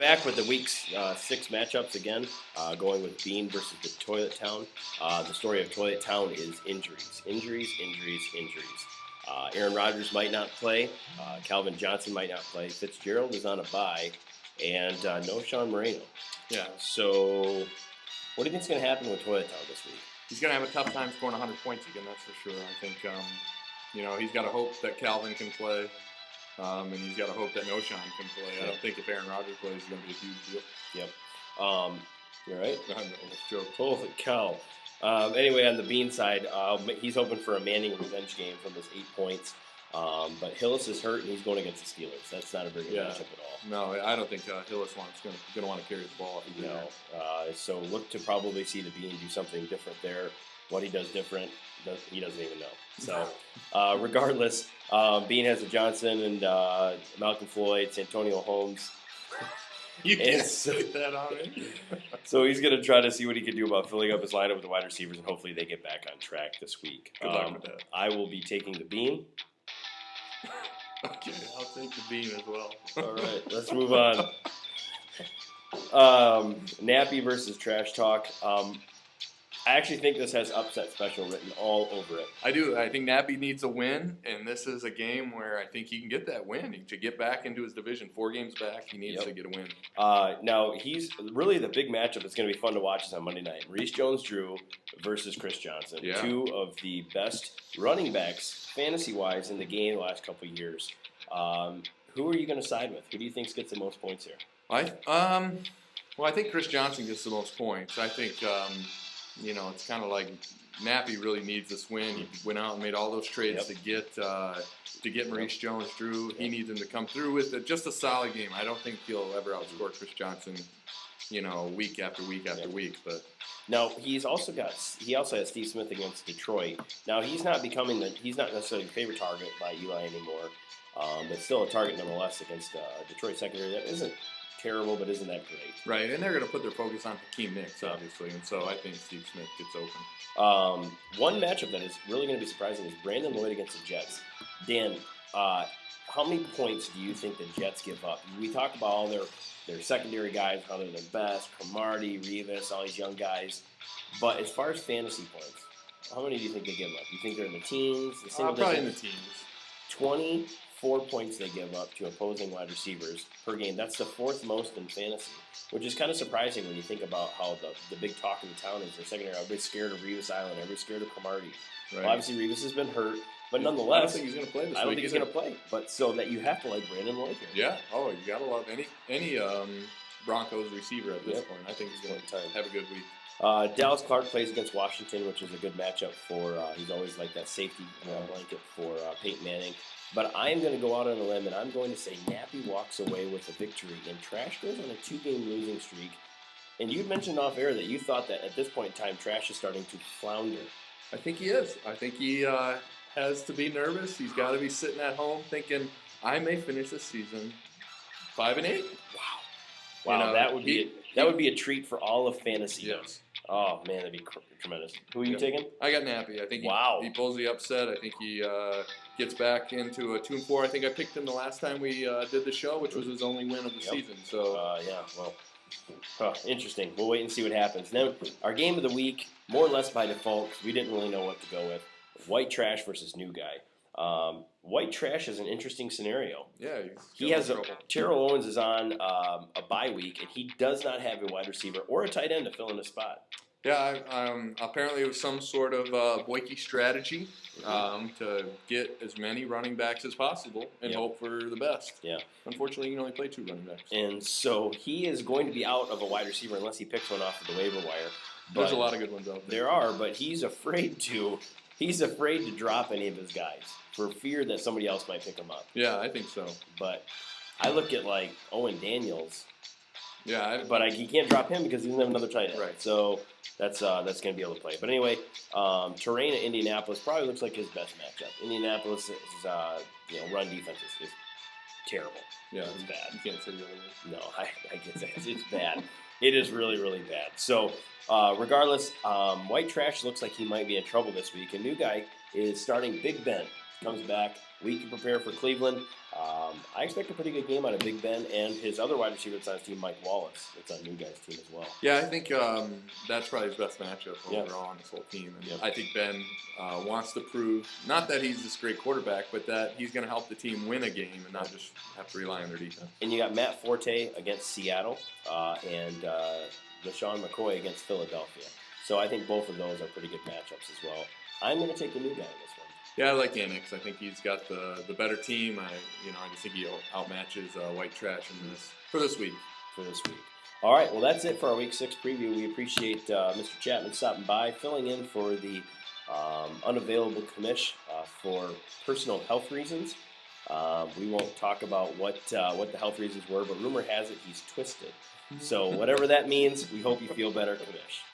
Back with the week's 6 matchups again, going with Bean versus the Toilet Town. The story of Toilet Town is injuries, injuries, injuries, injuries. Aaron Rodgers might not play. Calvin Johnson might not play. Fitzgerald is on a bye, and no Sean Moreno. Yeah. So, what do you think is going to happen with Toilet Town this week? He's going to have a tough time scoring 100 points again, that's for sure. I think, he's got to hope that Calvin can play. And he's got to hope that Noshawn can play. I don't think if Aaron Rodgers plays, it's going to be a huge deal. Yep. You're right. Almost joke. Holy cow. Anyway, on the Bean side, he's hoping for a Manning revenge game from his 8 points. But Hillis is hurt, and he's going against the Steelers. That's not a very good matchup at all. No, I don't think Hillis going to want to carry the ball. So look to probably see the Bean do something different there. What he does different, he doesn't even know. So regardless, Bean has a Johnson and Malcolm Floyd, Santonio Holmes. You can't say that on me. So he's going to try to see what he can do about filling up his lineup with the wide receivers, and hopefully they get back on track this week. Good luck with that. I will be taking the Bean. Okay, I'll take the Bean as well. All right, let's move on. Nappy versus Trash Talk. I actually think this has upset special written all over it. I do. I think Nappy needs a win, and this is a game where I think he can get that win to get back into his division. 4 games back, he needs to get a win. Now, he's really the big matchup that's going to be fun to watch is on Monday night. Reese Jones-Drew versus Chris Johnson. Yeah. 2 of the best running backs, fantasy-wise, in the game the last couple of years. Who are you going to side with? Who do you think gets the most points here? I think Chris Johnson gets the most points. I think... it's kind of like Nappy really needs this win. He went out and made all those trades to get Maurice Jones-Drew. He needs him to come through with just a solid game. I don't think he'll ever outscore Chris Johnson, week after week after week. But now he also has Steve Smith against Detroit. Now he's not necessarily the favorite target by Eli anymore, but still a target nonetheless against Detroit secondary that isn't terrible, but isn't that great. Right, and they're going to put their focus on Hakeem Nicks, obviously, and so I think Steve Smith gets open. One matchup that is really going to be surprising is Brandon Lloyd against the Jets. Dan, how many points do you think the Jets give up? We talk about all their secondary guys, how they're the best, Cromartie, Revis, all these young guys. But as far as fantasy points, how many do you think they give up? Do you think they're in the teens? Probably in the teens. 24 points they give up to opposing wide receivers per game. That's the 4th most in fantasy, which is kind of surprising when you think about how the big talk in the town is their secondary. Everybody's scared of Revis Island. Everybody's scared of Cromartie. Right. Well, obviously, Revis has been hurt, but nonetheless, I don't think he's going to play this week. I don't think he's going to play. But so that you have to like Brandon Lloyd here. Yeah. Oh, you got to love any Broncos receiver at this point. I think he's going to have a good week. Dallas Clark plays against Washington, which is a good matchup for. He's always like that safety blanket for Peyton Manning. But I am going to go out on a limb, and I'm going to say Nappy walks away with a victory. And Trash goes on a 2-game losing streak. And you mentioned off air that you thought that at this point in time, Trash is starting to flounder. I think he is. I think he has to be nervous. He's got to be sitting at home thinking, I may finish this season 5-8. Wow, that would be a treat for all of fantasy. Yes. Oh man, that'd be tremendous. Who are you taking? I got Nappy. I think he pulls the upset. I think he gets back into a 2-4. I think I picked him the last time we did the show, which was his only win of the season. So interesting. We'll wait and see what happens. Then our game of the week, more or less by default, because we didn't really know what to go with. White Trash versus New Guy. White Trash is an interesting scenario. Yeah, he has Terrell Owens is on a bye week, and he does not have a wide receiver or a tight end to fill in a spot. Yeah, apparently it was some sort of Boyke strategy to get as many running backs as possible and hope for the best. Yeah. Unfortunately, you can only play 2 running backs. And so he is going to be out of a wide receiver unless he picks one off of the waiver wire. There's a lot of good ones out there. There are, but he's afraid to drop any of his guys for fear that somebody else might pick him up. Yeah, I think so. But I look at like Owen Daniels. Yeah, he can't drop him because he doesn't have another tight end. Right. So that's going to be able to play. But anyway, Terrain at Indianapolis probably looks like his best matchup. Indianapolis is run defense is terrible. Yeah, it's bad. You can't say the other way. No, I can't say it's bad. It is really, really bad. So regardless, White Trash looks like he might be in trouble this week. A new guy is starting Big Ben comes back. We can prepare for Cleveland. I expect a pretty good game out of Big Ben and his other wide receiver that's on his team, Mike Wallace. It's on new guys' team as well. Yeah, I think that's probably his best matchup overall on this whole team. And I think Ben wants to prove, not that he's this great quarterback, but that he's going to help the team win a game and not just have to rely on their defense. And you got Matt Forte against Seattle and LaShawn McCoy against Philadelphia. So I think both of those are pretty good matchups as well. I'm going to take the new guy in this one. Yeah, I like Annex. I think he's got the better team. I just think he outmatches White Trash in this week. All right, well, that's it for our Week 6 preview. We appreciate Mr. Chapman stopping by, filling in for the unavailable commish for personal health reasons. We won't talk about what the health reasons were, but rumor has it he's twisted. So whatever that means, we hope you feel better, commish.